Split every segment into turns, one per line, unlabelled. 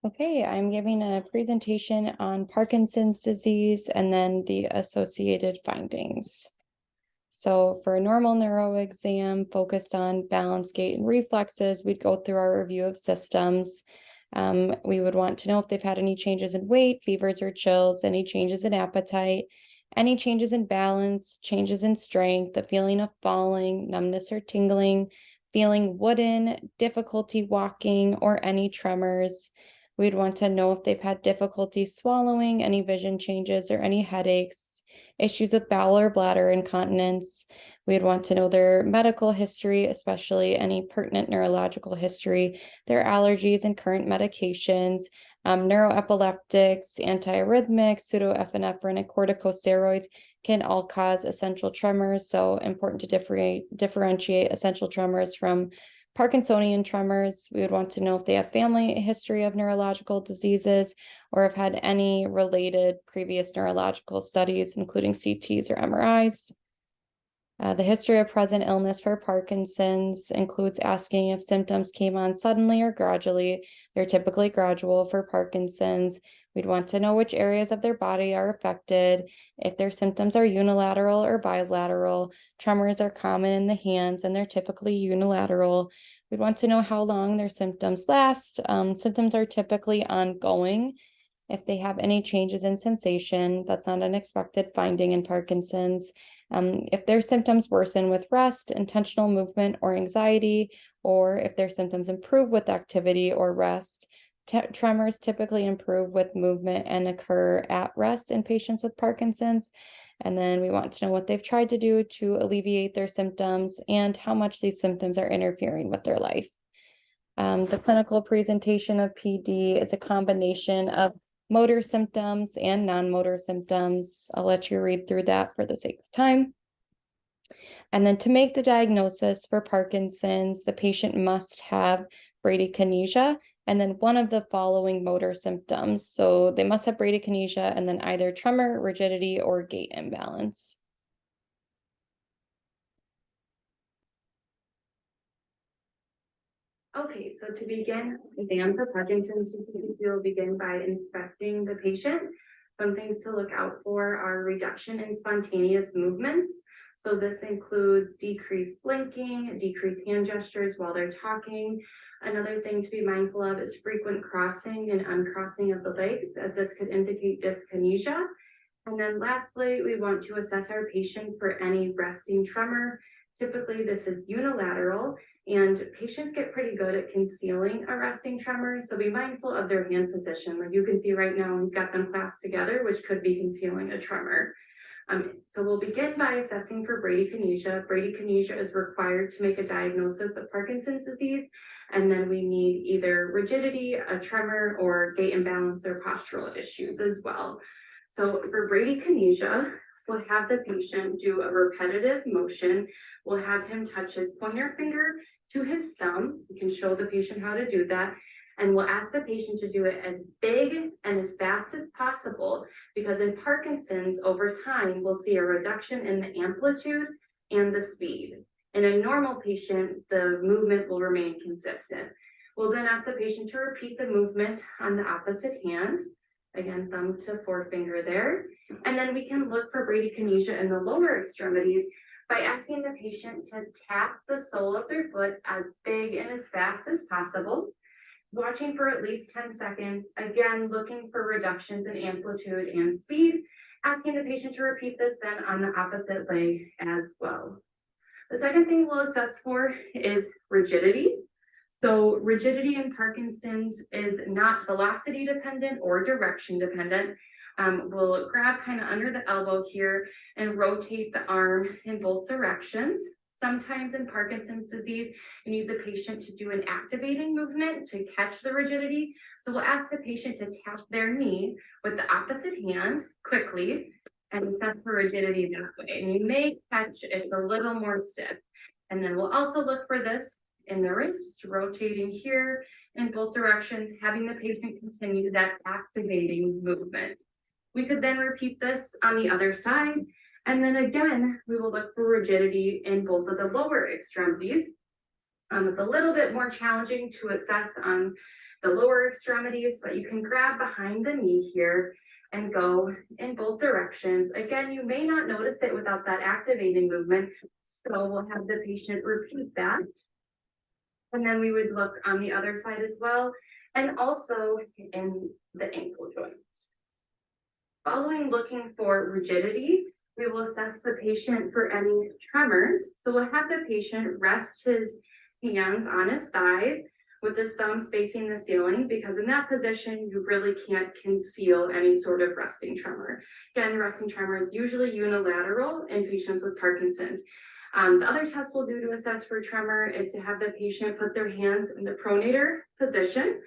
Okay, I'm giving a presentation on Parkinson's disease and then the associated findings. So for a normal neuro exam focused on balance, gait, and reflexes, we'd go through our review of systems. We would want to know if they've had any changes in weight, fevers or chills, any changes in appetite, any changes in balance, changes in strength, the feeling of falling, numbness or tingling, feeling wooden, difficulty walking, or any tremors. We'd want to know if they've had difficulty swallowing, any vision changes, or any headaches, issues with bowel or bladder incontinence. We'd want to know their medical history, especially any pertinent neurological history, their allergies and current medications, neuroepileptics, antiarrhythmics, pseudoepinephrine, corticosteroids can all cause essential tremors. So important to differentiate essential tremors from Parkinsonian tremors. We would want to know if they have family history of neurological diseases or have had any related previous neurological studies, including CTs or MRIs. The history of present illness for Parkinson's includes asking if symptoms came on suddenly or gradually. They're typically gradual for Parkinson's. We'd want to know which areas of their body are affected, if their symptoms are unilateral or bilateral. Tremors are common in the hands and they're typically unilateral. We'd want to know how long their symptoms last. Symptoms are typically ongoing. If they have any changes in sensation, that's not an expected finding in Parkinson's. If their symptoms worsen with rest, intentional movement, or anxiety, or if their symptoms improve with activity or rest, tremors typically improve with movement and occur at rest in patients with Parkinson's. And then we want to know what they've tried to do to alleviate their symptoms and how much these symptoms are interfering with their life. The clinical presentation of PD is a combination of motor symptoms and non-motor symptoms. I'll let you read through that for the sake of time. And then to make the diagnosis for Parkinson's, the patient must have bradykinesia and then one of the following motor symptoms. So they must have bradykinesia and then either tremor, rigidity, or gait imbalance.
Okay, so to begin exam for Parkinson's disease, we'll begin by inspecting the patient. Some things to look out for are reduction in spontaneous movements. So this includes decreased blinking, decreased hand gestures while they're talking. Another thing to be mindful of is frequent crossing and uncrossing of the legs, as this could indicate dyskinesia. And then lastly, we want to assess our patient for any resting tremor. Typically, this is unilateral, and patients get pretty good at concealing a resting tremor. So be mindful of their hand position. Like you can see right now, he's got them clasped together, which could be concealing a tremor. So we'll begin by assessing for bradykinesia. Bradykinesia is required to make a diagnosis of Parkinson's disease. And then we need either rigidity, a tremor, or gait imbalance or postural issues as well. So for bradykinesia, we'll have the patient do a repetitive motion. We'll have him touch his pointer finger to his thumb. We can show the patient how to do that. And we'll ask the patient to do it as big and as fast as possible, because in Parkinson's, over time, we'll see a reduction in the amplitude and the speed. In a normal patient, the movement will remain consistent. We'll then ask the patient to repeat the movement on the opposite hand. Again, thumb to forefinger there. And then we can look for bradykinesia in the lower extremities by asking the patient to tap the sole of their foot as big and as fast as possible, watching for at least 10 seconds, again, looking for reductions in amplitude and speed, asking the patient to repeat this then on the opposite leg as well. The second thing we'll assess for is rigidity. So rigidity in Parkinson's is not velocity dependent or direction dependent. We'll grab kind of under the elbow here and rotate the arm in both directions. Sometimes in Parkinson's disease, you need the patient to do an activating movement to catch the rigidity. So we'll ask the patient to tap their knee with the opposite hand quickly and assess for rigidity that way. And you may catch it a little more stiff. And then we'll also look for this in the wrists, rotating here in both directions, having the patient continue that activating movement. We could then repeat this on the other side. And then again, we will look for rigidity in both of the lower extremities. It's a little bit more challenging to assess on the lower extremities, but you can grab behind the knee here and go in both directions. Again, you may not notice it without that activating movement. So we'll have the patient repeat that. And then we would look on the other side as well, and also in the ankle joints. Following looking for rigidity, we will assess the patient for any tremors. So we'll have the patient rest his hands on his thighs with his thumbs facing the ceiling, because in that position, you really can't conceal any sort of resting tremor. Again, resting tremor is usually unilateral in patients with Parkinson's. The other test we'll do to assess for tremor is to have the patient put their hands in the pronator position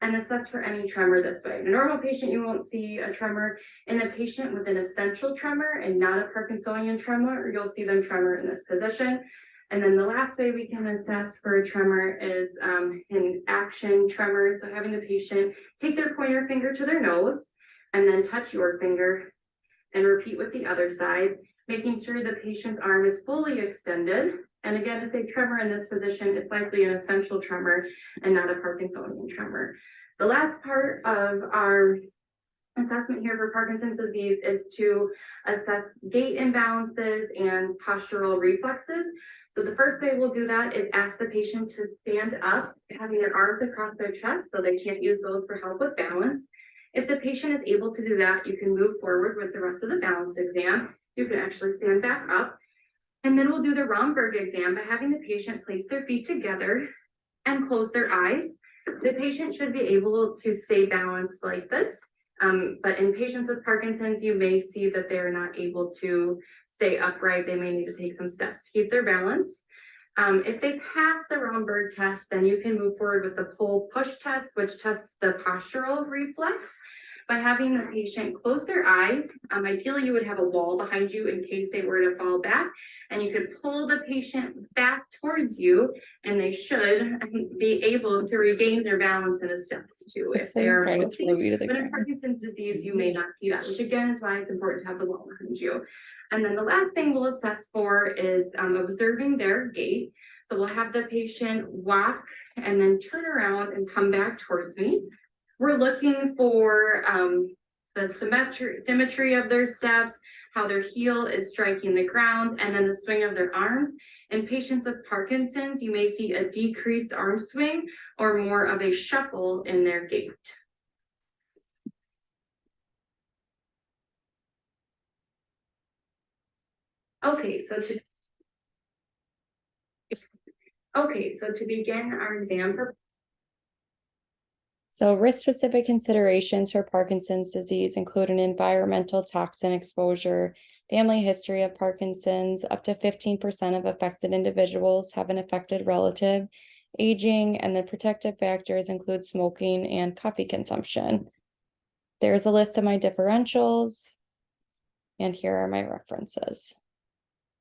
and assess for any tremor this way. In a normal patient, you won't see a tremor. In a patient with an essential tremor and not a Parkinsonian tremor, you'll see them tremor in this position. And then the last way we can assess for a tremor is in action tremors. So having the patient take their pointer finger to their nose and then touch your finger and repeat with the other side, making sure the patient's arm is fully extended. And again, if they tremor in this position, it's likely an essential tremor and not a Parkinsonian tremor. The last part of our assessment here for Parkinson's disease is to assess gait imbalances and postural reflexes. So the first way we'll do that is ask the patient to stand up, having their arms across their chest so they can't use those for help with balance. If the patient is able to do that, you can move forward with the rest of the balance exam. You can actually stand back up. And then we'll do the Romberg exam by having the patient place their feet together and close their eyes. The patient should be able to stay balanced like this. But in patients with Parkinson's, you may see that they're not able to stay upright. They may need to take some steps to keep their balance. If they pass the Romberg test, then you can move forward with the pull-push test, which tests the postural reflex by having the patient close their eyes. Ideally, you would have a wall behind you in case they were to fall back, and you could pull the patient back towards you, and they should be able to regain their balance in a step two if they are healthy. But in Parkinson's disease, you may not see that, which again is why it's important to have the wall behind you. And then the last thing we'll assess for is observing their gait. So we'll have the patient walk and then turn around and come back towards me. We're looking for the symmetry of their steps, how their heel is striking the ground, and then the swing of their arms. In patients with Parkinson's, you may see a decreased arm swing or more of a shuffle in their gait. Okay, so to begin our exam for
risk-specific considerations for Parkinson's disease include an environmental toxin exposure, family history of Parkinson's. Up to 15% of affected individuals have an affected relative, aging, and the protective factors include smoking and coffee consumption. There's a list of my differentials, and here are my references.